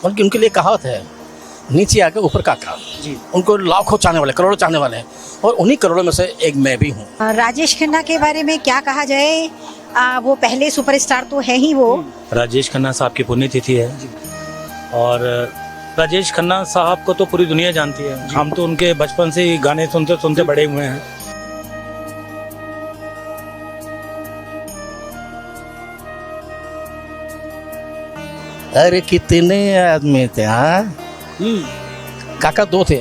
बल्कि उनके लिए कहावत है, नीचे आके ऊपर काका जी। उनको लाखों चाहने वाले, करोड़ों चाहने वाले हैं और उन्हीं करोड़ों में से एक मैं भी हूँ। राजेश खन्ना के बारे में क्या कहा जाए, वो पहले सुपरस्टार तो है ही वो। राजेश खन्ना साहब की पुण्यतिथि है और राजेश खन्ना साहब को तो पूरी दुनिया जानती है। हम तो उनके बचपन से ही गाने सुनते सुनते बड़े हुए हैं। अरे कितने आदमी थे हाँ? काका 2 थे।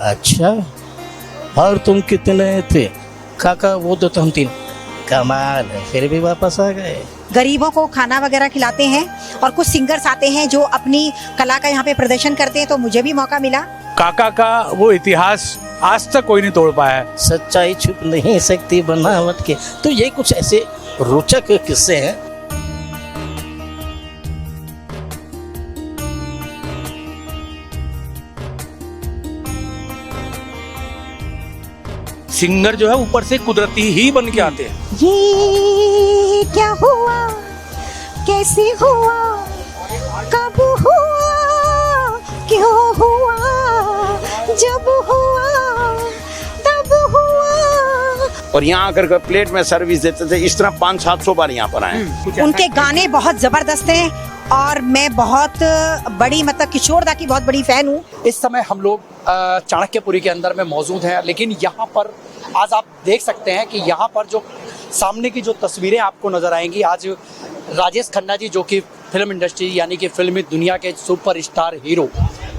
अच्छा, और तुम कितने थे? काका वो 2 तो हम 3। कमाल है, फिर भी वापस आ गए। गरीबों को खाना वगैरह खिलाते हैं और कुछ सिंगर्स आते हैं जो अपनी कला का यहाँ पे प्रदर्शन करते हैं, तो मुझे भी मौका मिला। काका का वो इतिहास आज तक कोई नहीं तोड़ पाया है। सच्चाई छुप नहीं सकती बनावट के। तो ये कुछ ऐसे रोचक किस्से हैं। सिंगर जो है ऊपर से कुदरती ही बन के आते हैं। ये क्या हुआ, कैसे हुआ, कब हुआ, क्यों हुआ, जब हुआ तब हुआ। और यहाँ आकर प्लेट में सर्विस देते थे। इस तरह 500-700 बार यहाँ पर आए। उनके गाने बहुत जबरदस्त हैं और मैं बहुत बड़ी मतलब किशोर दा की बहुत बड़ी फैन हूँ। इस समय हम लोग चाणक्यपुरी के अंदर में मौजूद हैं, लेकिन यहाँ पर आज आप देख सकते हैं कि यहाँ पर जो सामने की जो तस्वीरें आपको नजर आएंगी, आज राजेश खन्ना जी जो कि फिल्म इंडस्ट्री यानी कि फिल्मी दुनिया के सुपरस्टार हीरो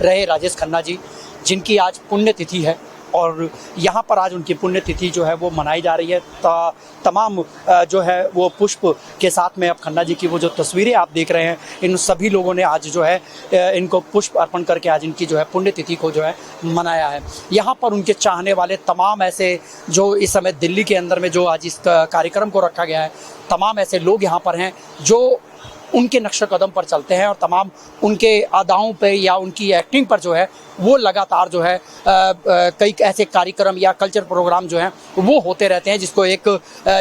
रहे राजेश खन्ना जी, जिनकी आज पुण्यतिथि है और यहाँ पर आज उनकी पुण्यतिथि जो है वो मनाई जा रही है। तमाम जो है वो पुष्प के साथ में अब खन्ना जी की वो जो तस्वीरें आप देख रहे हैं, इन सभी लोगों ने आज जो है इनको पुष्प अर्पण करके आज इनकी जो है पुण्यतिथि को जो है मनाया है। यहाँ पर उनके चाहने वाले तमाम ऐसे जो इस समय दिल्ली के अंदर में जो आज इस कार्यक्रम को रखा गया है, तमाम ऐसे लोग यहाँ पर हैं जो उनके नक्शे कदम पर चलते हैं और तमाम उनके अदाओं पे या उनकी एक्टिंग पर जो है वो लगातार जो है कई ऐसे कार्यक्रम या कल्चर प्रोग्राम जो हैं वो होते रहते हैं, जिसको एक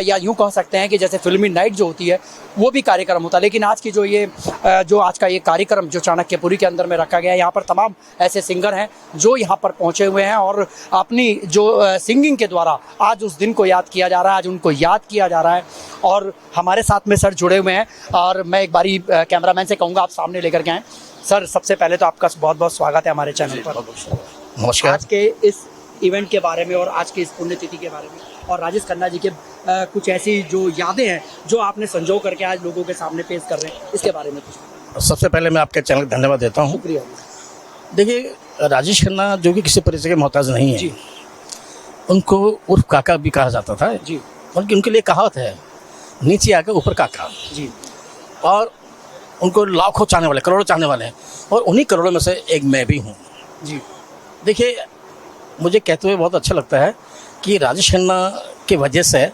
या यूँ कह सकते हैं कि जैसे फिल्मी नाइट जो होती है वो भी कार्यक्रम होता है। लेकिन आज की जो आज का ये कार्यक्रम जो चाणक्यपुरी के अंदर में रखा गया है, यहाँ पर तमाम ऐसे सिंगर हैं जो यहाँ पर पहुँचे हुए हैं और अपनी जो सिंगिंग के द्वारा आज उस दिन को याद किया जा रहा है, आज उनको याद किया जा रहा है। और हमारे साथ में सर जुड़े हुए हैं और मैं एक बारी कैमरामैन से कहूँगा आप सामने लेकर के आएँ। सर, सबसे पहले तो आपका बहुत बहुत स्वागत है हमारे चैनल पर। नमस्कार। आज के इस इवेंट के बारे में और आज की इस पुण्यतिथि के बारे में और राजेश खन्ना जी के कुछ ऐसी जो यादें हैं जो आपने संजो करके आज लोगों के सामने पेश कर रहे हैं, इसके बारे में कुछ। सबसे पहले मैं आपके चैनल को धन्यवाद देता हूँ। शुक्रिया। देखिए, राजेश खन्ना जो कि किसी परिचय के मोहताज नहीं है, उनको उर्फ काका भी कहा जाता था जी। बल्कि उनके लिए कहावत है, नीचे आके ऊपर काका जी। और उनको लाखों चाहने वाले, करोड़ों चाहने वाले हैं और उन्हीं करोड़ों में से एक मैं भी हूँ जी। देखिए, मुझे कहते हुए बहुत अच्छा लगता है कि राजेश खन्ना की वजह से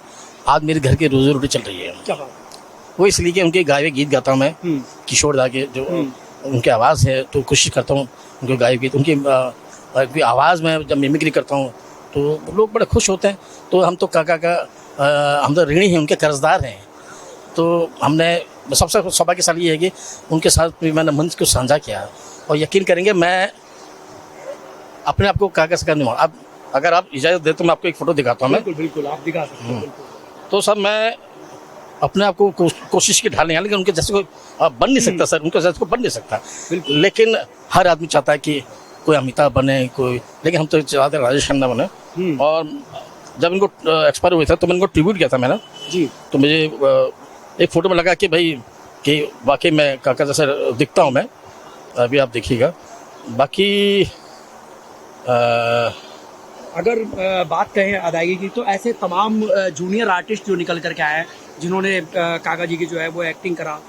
आज मेरे घर की रोजी रोटी चल रही है। क्या बात। वो इसलिए कि उनके गाए हुए गीत गाता हूँ मैं, किशोर दा के जो उनकी आवाज़ है, तो कोशिश करता हूँ उनके गाए गीत, उनकी आवाज़ में जब मिमिक्री करता हूँ तो लोग बड़े खुश होते हैं। तो हम तो काका का हम तो ऋणी हैं, उनके कर्जदार हैं। तो हमने सबसे सौभाग्यशाली है कि उनके साथ भी मैंने मंच को साझा किया और यकीन करेंगे मैं अपने आप को काका से करने वाला। अब अगर आप इजाज़त दे तो मैं आपको एक फ़ोटो दिखाता हूँ। बिल्कुल बिल्कुल, आप दिखा सकते हैं। तो सर, मैं अपने आप को कोशिश की ढालने, लेकिन उनके जैसे कोई बन नहीं सकता सर, उनके जैसे कोई बन नहीं सकता। लेकिन हर आदमी चाहता है कि कोई अमिताभ बने, कोई, लेकिन हम तो चाहते हैं राजेश खन्ना बने। और जब इनको एक्सपायर हुए थे तो मैंने इनको ट्रिब्यूट किया था मैंने जी। तो मुझे एक फ़ोटो में लगा कि भाई कि वाकई मैं काका जैसा दिखता हूँ मैं। अभी आप देखिएगा। बाकी अगर बात कहें अदायगी की, तो ऐसे तमाम जूनियर आर्टिस्ट जो निकल करके आए हैं, जिन्होंने काका जी की जो है वो एक्टिंग करा,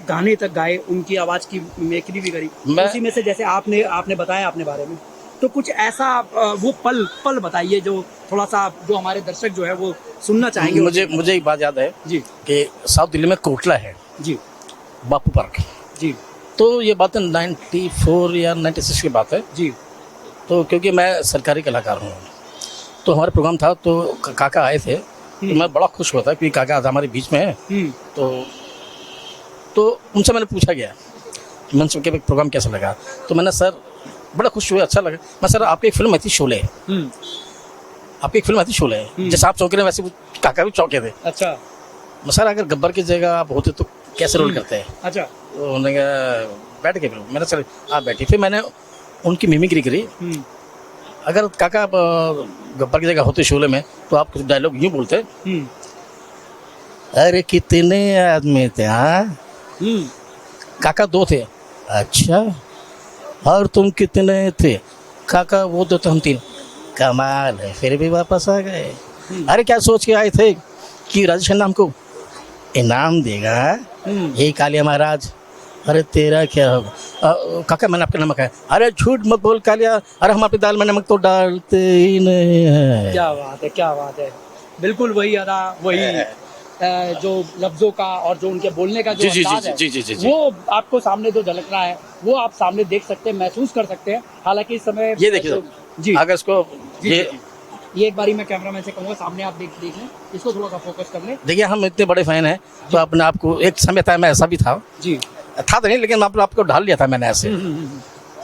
गाने तक गाए, उनकी आवाज़ की मिमिक्री भी करी, उसी में से जैसे आपने बताया अपने बारे में, तो कुछ ऐसा वो पल बताइए जो थोड़ा सा जो हमारे दर्शक जो है वो सुनना चाहेंगे। मुझे एक बात याद है जी कि साउथ दिल्ली में कोटला है जी, बापू पार्क जी। तो ये बात 94 या 96 की बात है जी। तो क्योंकि मैं सरकारी कलाकार हूँ, तो हमारा प्रोग्राम था तो काका आए थे, तो मैं बड़ा खुश हुआ था क्योंकि काका आज हमारे बीच में है। तो उनसे मैंने पूछा गया मैंने सुन के प्रोग्राम कैसा लगा, तो मैंने सर बड़ा खुश हुआ, अच्छा लगा। मैं सर आपकी एक फिल्म आई थी शोले, आपकी एक फिल्म आई थी शोले, जैसे आप चौंके वैसे काका भी चौंके थे। अच्छा। मैं सर अगर गब्बर की जगह आप होते तो कैसे रोल करते हैं? अच्छा। तो उन्होंने कहा बैठ के, मैंने सर आप बैठी, फिर मैंने उनकी मिमिक्री करी। अगर काका आप गब्बर की जगह होते शोले में तो आप कुछ डायलॉग यूँ बोलते, अरे कितने आदमी थे हाँ? काका 2 थे। अच्छा, और तुम कितने थे? काका वो 2 तो हम 3। कमाल है, फिर भी वापस आ गए। अरे क्या सोच के आए थे कि राजेश खन्ना हमको इनाम देगा? हे कालिया महाराज, अरे तेरा क्या होगा? काका मैंने आपका नमक है। अरे झूठ मत बोल कालिया, अरे हम अपनी दाल में नमक तो डालते ही नहीं है। क्या बात है, क्या बात है। बिल्कुल वही अदा, वही जो लफ्जों का और जो उनके बोलने का जो अंदाज है, वो आपको सामने जो झलक रहा है वो आप सामने देख सकते हैं, महसूस कर सकते हैं। हालांकि इस समय ये देखिए जी, अगर इसको ये एक बारी मैं कैमरामैन से कहूँगा सामने आप देख लें, इसको थोड़ा सा फोकस कर लें। देखिए हम इतने बड़े फैन हैं तो अपने आप को एक समय था मैं ऐसा भी था जी, था तो नहीं, लेकिन आपको ढाल लिया था मैंने ऐसे।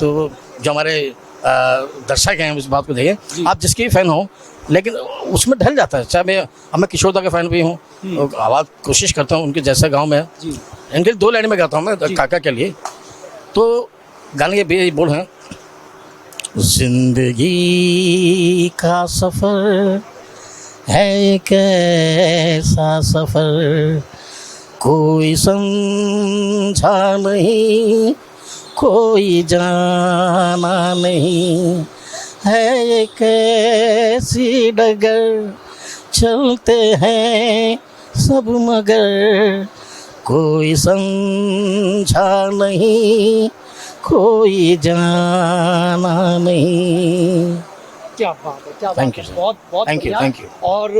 तो जो हमारे दर्शक हैं उस बात को देखें, आप जिसके भी फैन हो लेकिन उसमें ढल जाता है। चाहे मैं किशोर दा का फैन भी हूँ, आवाज़ कोशिश करता हूँ उनके जैसे गाँव में। इनके 2 लाइन में गाता हूँ मैं काका के लिए। तो गाने के बोल हैं, जिंदगी का सफर है एक ऐसा सफर, कोई समझा नहीं, कोई जाना नहीं, है एक ऐसी डगर, चलते हैं सब मगर, कोई समझा नहीं, कोई जाना नहीं। क्या बात है, क्या बात Thank है। you, sir. बहुत बहुत Thank you, बढ़िया। thank you. और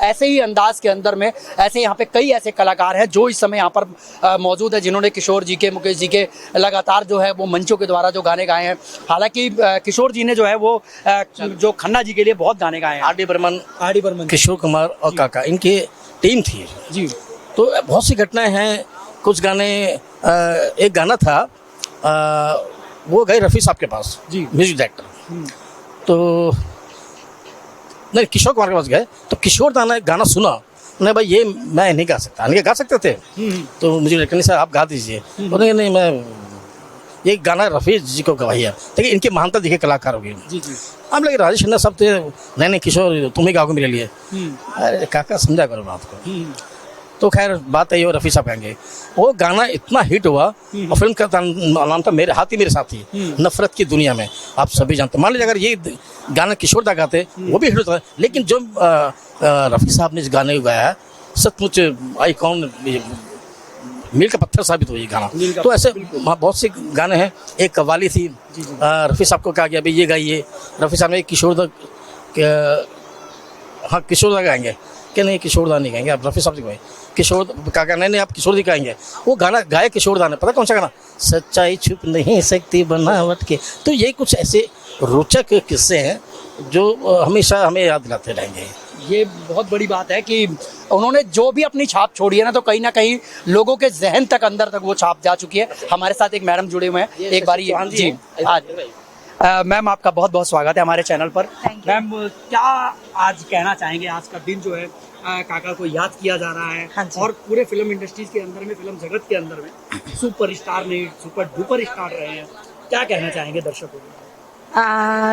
ऐसे ही अंदाज के अंदर में ऐसे यहाँ पे कई ऐसे कलाकार हैं जो इस समय यहाँ पर मौजूद है, जिन्होंने किशोर जी के, मुकेश जी के लगातार जो है वो मंचों के द्वारा जो गाने गाए हैं। हालांकि किशोर जी ने जो है वो जो खन्ना जी के लिए बहुत गाने गाए हैं। आर डी बर्मन, किशोर कुमार और काका, इनकी टीम थी जी। तो बहुत सी घटनाएं हैं। कुछ गाने, एक गाना था वो गए रफ़ी साहब के पास जी, म्यूजिक डायरेक्टर, तो नहीं किशोर कुमार के पास गए तो किशोर दा ने गाना सुना, नहीं भाई ये मैं नहीं गा सकता। नहीं गा सकते थे तो मुझे डायरेक्टर ने सर आप गा दीजिए, तो नहीं मैं ये गाना रफ़ी जी को गवाइए, देखिए इनकी महानता दिखे कलाकार हो गई। जी जी। हम लगे राजेश खन्ना सब थे, नहीं किशोर तुम ही गाओगे मेरे लिए। अरे काका समझा करो बात को। तो खैर बात है, ये रफ़ी साहब कहेंगे वो गाना इतना हिट हुआ और फिल्म का नाम था मेरे हाथी मेरे साथी, नफरत की दुनिया में। आप सभी जानते, मान लीजिए अगर ये गाना किशोर दा गाते वो भी हिट होता, लेकिन जो रफ़ी साहब ने इस गाने को गाया सचमुच आइकॉन, मील का पत्थर साबित हुआ ये गाना। तो ऐसे बहुत से गाने हैं। एक कव्वाली थी, रफ़ी साहब को कहा गया भाई ये गाइए, रफ़ी साहब ने किशोर दा, हाँ किशोर दा गाएंगे कि नहीं किशोर दा नहीं गाएंगे, आप रफ़ी साहब से गाएंगे। किशोर काका नहीं आप किशोर दी गाएंगे। वो गाना गाए किशोर दा ने, पता कौन सा गाना? सच्चाई छुप नहीं सकती बनावट के। तो ये कुछ ऐसे रोचक किस्से हैं जो हमेशा हमें याद दिलाते रहेंगे। ये बहुत बड़ी बात है कि उन्होंने जो भी अपनी छाप छोड़ी है ना, तो कहीं ना कहीं लोगों के जहन तक, अंदर तक वो छाप जा चुकी है। हमारे साथ एक मैडम जुड़े हुए हैं, एक बार जी आज मैम आपका बहुत बहुत स्वागत है हमारे चैनल पर। मैम क्या आज कहना चाहेंगे? आज का दिन जो है काका को याद किया जा रहा है। हाँ जी। और पूरे फिल्म इंडस्ट्रीज के अंदर में, फिल्म जगत के अंदर में सुपर स्टार नहीं सुपर डुपर स्टार रहे हैं, क्या कहना चाहेंगे दर्शकों को?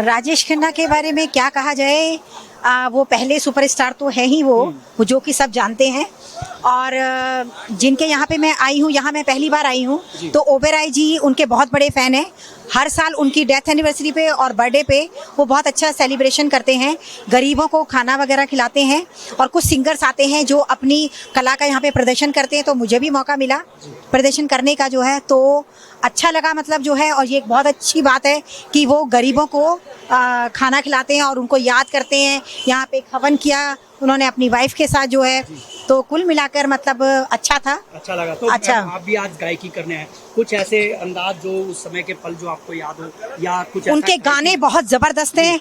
राजेश खन्ना के बारे में क्या कहा जाए, वो पहले सुपरस्टार तो है ही वो जो कि सब जानते हैं। और जिनके यहाँ पे मैं आई हूँ, यहाँ मैं पहली बार आई हूँ, तो ओबेरॉय जी उनके बहुत बड़े फ़ैन हैं। हर साल उनकी डेथ एनिवर्सरी पे और बर्थडे पे वो बहुत अच्छा सेलिब्रेशन करते हैं, गरीबों को खाना वगैरह खिलाते हैं। और कुछ सिंगर्स आते हैं जो अपनी कला का यहाँ पे प्रदर्शन करते हैं, तो मुझे भी मौका मिला प्रदर्शन करने का जो है, तो अच्छा लगा मतलब जो है। और ये एक बहुत अच्छी बात है कि वो गरीबों को खाना खिलाते हैं और उनको याद करते हैं। यहाँ पे हवन किया उन्होंने अपनी वाइफ के साथ जो है, तो कुल मिलाकर मतलब अच्छा था, अच्छा लगा। तो अच्छा। आप भी आज गायकी करने हैं, कुछ ऐसे अंदाज जो उस समय के पल जो आपको याद हो, या कुछ उनके गाने बहुत ज़बरदस्त हैं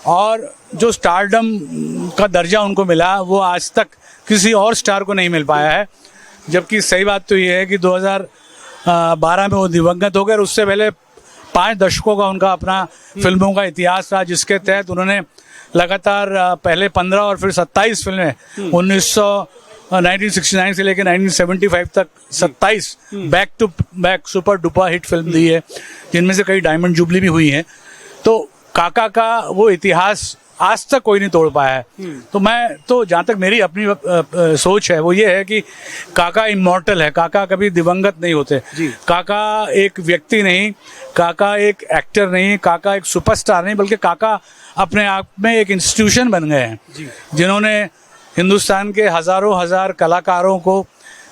और जो स्टारडम का दर्जा उनको मिला वो आज तक किसी और स्टार को नहीं मिल पाया है। जबकि सही बात तो ये है कि 2012 में वो दिवंगत हो गए और उससे पहले 5 दशकों का उनका अपना फिल्मों का इतिहास रहा, जिसके तहत उन्होंने लगातार पहले 15 और फिर 27 फिल्में 1969 से लेकर 1975 तक 27 back to back super duper hit film दी है, जिनमें से कई डायमंड जुबली भी हुई हैं। तो काका का वो इतिहास आज तक कोई नहीं तोड़ पाया है। तो मैं तो जहाँ तक मेरी अपनी सोच है वो ये है कि काका इमॉर्टल है, काका कभी दिवंगत नहीं होते। काका एक व्यक्ति नहीं, काका एक एक्टर नहीं, काका एक सुपरस्टार नहीं, बल्कि काका अपने आप में एक इंस्टीट्यूशन बन गए हैं, जिन्होंने हिंदुस्तान के हजारों हजार कलाकारों को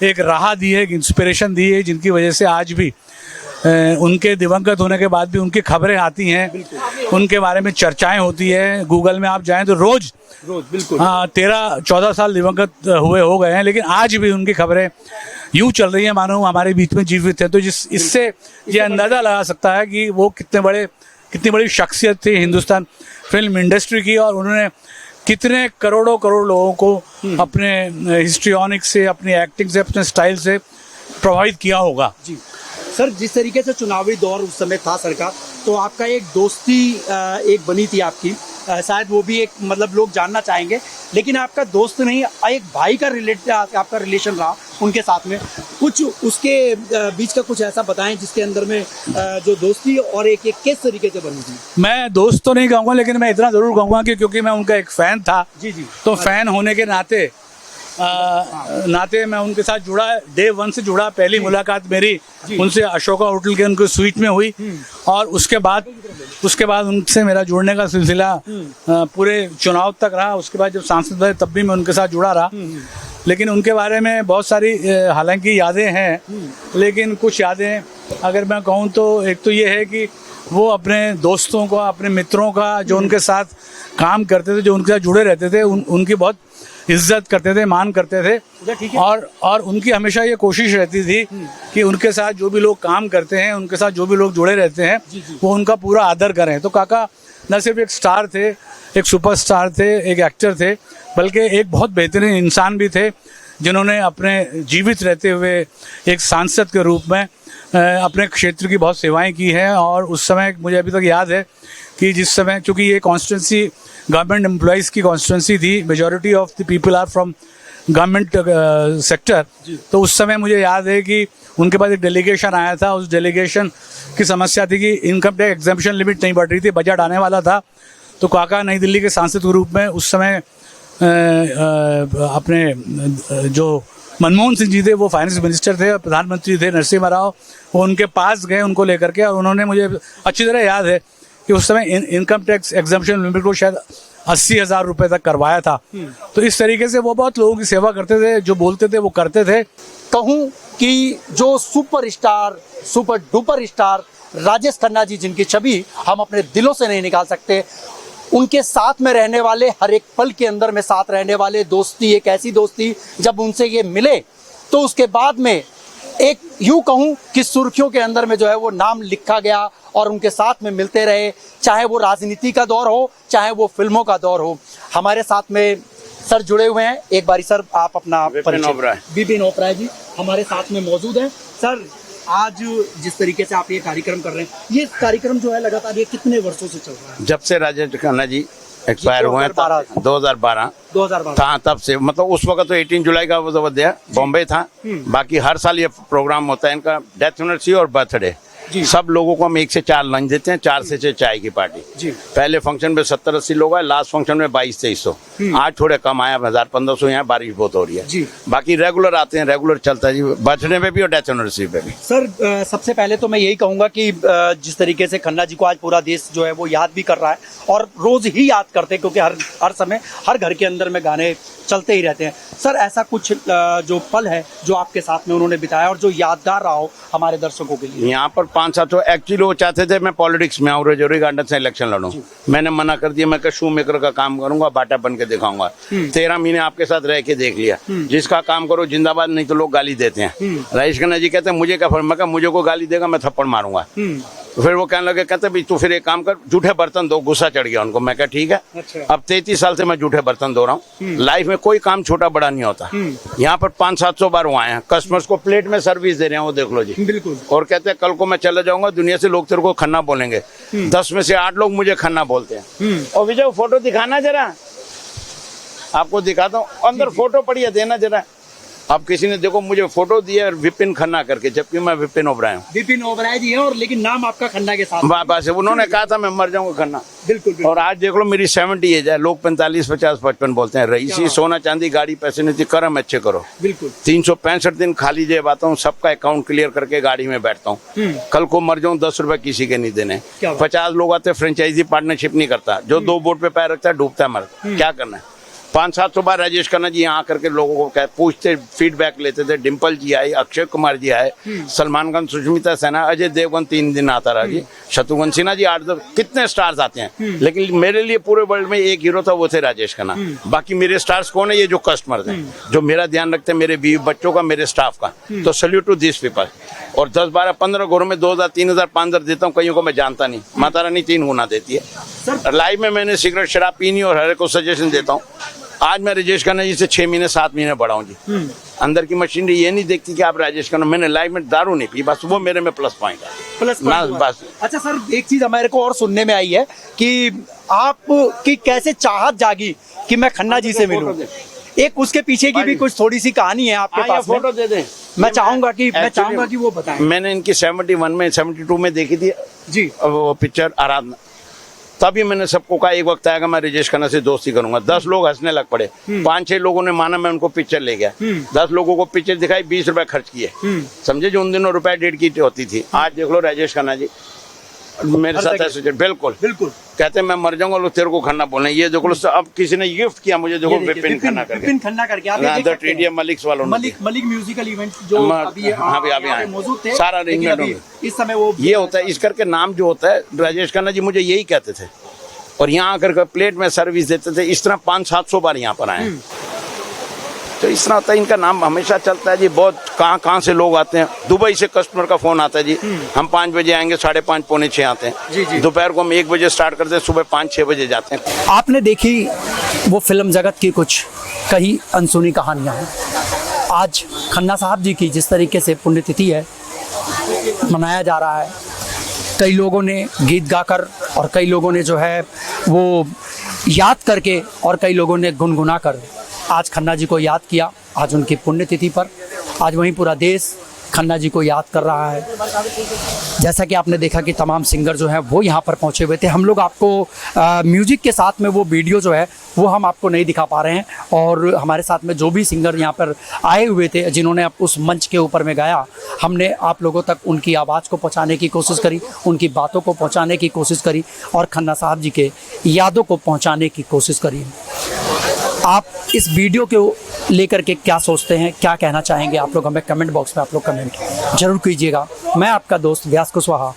एक राह दी है, एक इंस्पिरेशन दी है, जिनकी वजह से आज भी उनके दिवंगत होने के बाद भी उनकी खबरें आती हैं, उनके बारे में चर्चाएं होती है। गूगल में आप जाएं तो रोज बिल्कुल 13-14 साल दिवंगत हुए हो गए हैं, लेकिन आज भी उनकी खबरें यूं चल रही हैं मानो हमारे बीच में जीवित है। तो इससे ये अंदाजा लगा सकता है कि वो कितनी बड़ी शख्सियत थी हिंदुस्तान फिल्म इंडस्ट्री की, और उन्होंने कितने करोड़ों लोगों को अपने हिस्ट्रियोनिक से, अपनी एक्टिंग से, अपने स्टाइल से प्रभावित किया होगा। जी सर, जिस तरीके से चुनावी दौर उस समय था सरकार, तो आपका एक दोस्ती एक बनी थी आपकी, शायद वो भी एक मतलब लोग जानना चाहेंगे, लेकिन आपका दोस्त नहीं, एक भाई का आपका रिलेशन रहा उनके साथ में, कुछ उसके बीच का कुछ ऐसा बताएं जिसके अंदर में जो दोस्ती और एक किस तरीके से बनी थी। मैं दोस्त तो नहीं कहूँगा, लेकिन मैं इतना जरूर कहूँगा कि क्योंकि मैं उनका एक फैन था, तो फैन होने के नाते मैं उनके साथ जुड़ा, डे 1 से जुड़ा। पहली मुलाकात मेरी उनसे अशोका होटल के उनके स्वीट में हुई, और उसके बाद उनसे मेरा जुड़ने का सिलसिला पूरे चुनाव तक रहा। उसके बाद जब सांसद बने तब भी मैं उनके साथ जुड़ा रहा। लेकिन उनके बारे में बहुत सारी हालांकि यादें हैं, लेकिन कुछ यादें अगर मैं कहूँ तो एक तो ये है कि वो अपने दोस्तों का, अपने मित्रों का, जो उनके साथ काम करते थे, जो उनके साथ जुड़े रहते थे, उनकी बहुत इज्जत करते थे, मान करते थे। और उनकी हमेशा ये कोशिश रहती थी कि उनके साथ जो भी लोग काम करते हैं, उनके साथ जो भी लोग जुड़े रहते हैं, वो उनका पूरा आदर करें। तो काका न सिर्फ एक स्टार थे, एक सुपरस्टार थे, एक एक्टर थे, बल्कि एक बहुत बेहतरीन इंसान भी थे, जिन्होंने अपने जीवित रहते हुए एक सांसद के रूप में अपने क्षेत्र की बहुत सेवाएं की हैं। और उस समय मुझे अभी तक याद है कि जिस समय, चूँकि ये कॉन्स्टिट्यूंसी गवर्नमेंट एम्प्लॉइज़ की कॉन्स्टिट्यूंसी थी, majority of the people are from government sector, तो उस समय मुझे याद है कि उनके पास एक डेलीगेशन आया था। उस डेलीगेशन की समस्या थी कि इनकम टैक्स एग्जेम्पशन लिमिट नहीं बढ़ रही थी, बजट आने वाला था। तो काका नई दिल्ली के सांसद के रूप में उस समय अपने जो मनमोहन सिंह जी थे, वो फाइनेंस मिनिस्टर थे, और प्रधानमंत्री थे नरसिम्हा राव, वो उनके पास गए उनको लेकर के, और उन्होंने, मुझे अच्छी तरह याद है कि उस समय इनकम टैक्स एग्जेम्पशन लिमिट को शायद 80,000 रुपए तक करवाया था। तो इस तरीके से वो बहुत लोगों की सेवा करते थे, जो बोलते थे वो करते थे। कहूँ कि जो superstar, super duper star Rajesh Khanna ji, जिनकी छवि हम अपने दिलों से नहीं निकाल सकते, उनके साथ में रहने वाले, हर एक पल के अंदर में साथ रहने वाले, दोस्ती, एक ऐसी दोस्ती जब उनसे ये मिले तो उसके बाद में एक यूं कहूं कि सुर्खियों के अंदर में जो है वो नाम लिखा गया, और उनके साथ में मिलते रहे, चाहे वो राजनीति का दौर हो, चाहे वो फिल्मों का दौर हो। हमारे साथ में सर जुड़े हुए हैं, एक बारी सर आप अपना विपिन ओबराय जी हमारे साथ में मौजूद हैं। सर, आज जिस तरीके से आप ये कार्यक्रम कर रहे हैं, ये कार्यक्रम जो है लगातार ये कितने वर्षों से चल रहा है? जब से राजेश खन्ना जी एक्सपायर हुए हैं 2012 था, तब से, मतलब उस वक्त तो 18 जुलाई का वो बॉम्बे था। बाकी हर साल ये प्रोग्राम होता है इनका, डेथ एनिवर्सरी और बर्थडे। सब लोगों को हम 1 से 4 लंच देते हैं, 4 से 6 चाय की पार्टी। पहले फंक्शन में 70-80 लोग आए, लास्ट फंक्शन में 2200-2300। आज थोड़े कम आया, 1000-1500। यहाँ बारिश बहुत हो रही है। बाकी रेगुलर आते हैं, रेगुलर चलता है जी, बर्थडे पे भी और डेथ एनिवर्सरी पे भी। सर, सबसे पहले तो मैं यही कहूंगा कि जिस तरीके से खन्ना जी को आज पूरा देश जो है वो याद भी कर रहा है, और रोज ही याद करते हैं, क्योंकि हर समय हर घर के अंदर में गाने चलते ही रहते हैं। सर, ऐसा कुछ जो पल है जो आपके साथ में उन्होंने बिताया और जो यादगार रहा हो हमारे दर्शकों के लिए? यहाँ पर 5-7 एक्चुअली वो चाहते थे मैं पॉलिटिक्स में आऊँ, रजौरी गार्डन से इलेक्शन लड़ूं। मैंने मना कर दिया, मैं शू मेकर का काम करूंगा, बाटा बन के दिखाऊंगा। 13 महीने आपके साथ रह के देख लिया, जिसका काम करो जिंदाबाद, नहीं तो लोग गाली देते हैं। राजेश खन्ना जी कहते हैं मुझे क्या फर्क, मैं मुझे को गाली देगा मैं थप्पड़ मारूंगा। फिर वो कहने लगे, कहते भाई तू फिर एक काम कर, जूठे बर्तन दो। गुस्सा चढ़ गया उनको। मैं कहा ठीक है। अच्छा। अब 33 साल से मैं जूठे बर्तन धो रहा हूँ। लाइफ में कोई काम छोटा बड़ा नहीं होता। यहाँ पर 500-700 बार वो आए हैं, कस्टमर्स को प्लेट में सर्विस दे रहे हैं, वो देख लो जी। बिल्कुल। और कहते हैं कल को मैं चले जाऊंगा, दुनिया से लोग तेरे को खन्ना बोलेंगे। 10 में से 8 लोग मुझे खन्ना बोलते हैं। और विजय फोटो दिखाना जरा, आपको दिखाता हूँ। अंदर फोटो पड़ी है, देना जरा। अब किसी ने देखो मुझे फोटो दी है विपिन खन्ना करके, जबकि मैं विपिन ओबराय हूँ। विपिन ओबराय जी हैं, और लेकिन नाम आपका खन्ना के साथ। बस उन्होंने कहा था मैं मर जाऊंगा खन्ना। बिल्कुल। और आज देख लो मेरी 70 एज है, लोग 45, 50, 55 बोलते हैं। रईसी, सोना चांदी, गाड़ी, पैसे नहीं थी, कर्म अच्छे करो। बिल्कुल। 365 दिन खाली जेब आता हूँ, सबका अकाउंट क्लियर करके गाड़ी में बैठता हूँ। कल को मर जाऊँ 10 रुपए किसी के नहीं देने। 50 लोग आते, फ्रेंचाइजी पार्टनरशिप नहीं करता। जो 2 बोट पे पैर रखता है डूबता है, मर। क्या करना है? 500-700 बार राजेश खन्ना जी यहाँ आकर के लोगों को पूछते, फीडबैक लेते थे। डिम्पल जी आए, अक्षय कुमार जी आए, सलमान खान, सुष्मिता सेना, अजय देवगन 3 दिन आता रहा जी, शत्रुघ्न सिन्हा जी 8-10, कितने स्टार्स आते हैं। लेकिन मेरे लिए पूरे वर्ल्ड में एक हीरो था, वो थे राजेश खन्ना। बाकी मेरे स्टार्स कौन है? ये जो कस्टमर थे, जो मेरा ध्यान रखते हैं, मेरे बीवी बच्चों का, मेरे स्टाफ का। तो सल्यूट टू दिस पीपल। और 10, 12, 15 घरों में 2000, 3000, 5000 देता हूँ। कईयों को मैं जानता नहीं, माता रानी 3 गुना देती है। लाइफ में मैंने सिगरेट शराब पीनी और हर एक को सजेशन देता हूँ। आज मैं राजेश खन्ना जी से 6 महीने 7 महीने बड़ा हूँ जी। अंदर की मशीनरी ये नहीं देखती कि आप राजेश खन्ना। मैंने लाइफ में दारू नहीं पी, बस वो मेरे में प्लस पॉइंट है। प्लस ना बस। अच्छा सर, एक चीज हमारे को और सुनने में आई है कि आपकी कैसे चाहत जागी कि मैं खन्ना जी से मिलूं। एक उसके पीछे की भी कुछ थोड़ी सी कहानी है आपके पास में। फोटो दे दें। मैं चाहूंगा कि वो बताएं। मैंने इनकी 71 में 72 में देखी थी जी, वो पिक्चर आराधना। तभी मैंने सबको कहा एक वक्त आएगा मैं राजेश खन्ना से दोस्ती करूंगा। 10 लोग हंसने लग पड़े। 5-6 लोगों ने माना, मैं उनको पिक्चर ले गया। 10 लोगों को पिक्चर दिखाई, 20 रुपए खर्च किए। समझे, जो उन दिनों रुपए 1.5 की होती थी। आज देख लो राजेश खन्ना जी मेरे साथ ऐसे। बिल्कुल बिल्कुल। कहते हैं मैं मर जाऊंगा, लोग तेरे को खन्ना बोले। ये देखो अब किसी ने गिफ्ट किया मुझे, देखो विपिन खन्ना करके। विपिन खन्ना करके आप देख सकते हैं। मलिक वालों ने, मलिक म्यूजिकल इवेंट जो अभी अभी मौजूद थे, सारा इस समय वो ये होता है। इस करके नाम जो होता है, राजेश खन्ना जी मुझे यही कहते थे। और यहाँ आकर के प्लेट में सर्विस देते थे। इस तरह 500-700 बार यहाँ पर आए। तो इस तरह होता है, इनका नाम हमेशा चलता है जी। बहुत कहाँ से लोग आते हैं। दुबई से कस्टमर का फोन आता है जी, हम 5 बजे आएंगे, 5:30, 5:45 आते हैं। दोपहर को हम 1 बजे स्टार्ट करते हैं, सुबह 5-6 बजे जाते हैं। आपने देखी वो फिल्म जगत की कुछ कई अनसुनी कहानियां हैं। आज खन्ना साहब जी की जिस तरीके से पुण्यतिथि है, मनाया जा रहा है, कई लोगों ने गीत गाकर और कई लोगों ने जो है वो याद करके और कई लोगों ने गुनगुना कर आज खन्ना जी को याद किया। आज उनकी पुण्यतिथि पर आज वहीं पूरा देश खन्ना जी को याद कर रहा है। जैसा कि आपने देखा कि तमाम सिंगर जो हैं वो यहाँ पर पहुँचे हुए थे। हम लोग आपको म्यूजिक के साथ में वो वीडियो जो है वो हम आपको नहीं दिखा पा रहे हैं। और हमारे साथ में जो भी सिंगर यहाँ पर आए हुए थे, जिन्होंने उस मंच के ऊपर में गाया, हमने आप लोगों तक उनकी आवाज़ को पहुँचाने की कोशिश करी, उनकी बातों को पहुँचाने की कोशिश करी और खन्ना साहब जी के यादों को पहुँचाने की कोशिश करी। आप इस वीडियो को लेकर के क्या सोचते हैं, क्या कहना चाहेंगे आप लोग? हमें कमेंट बॉक्स में आप लोग कमेंट जरूर कीजिएगा। मैं आपका दोस्त व्यास कुशवाहा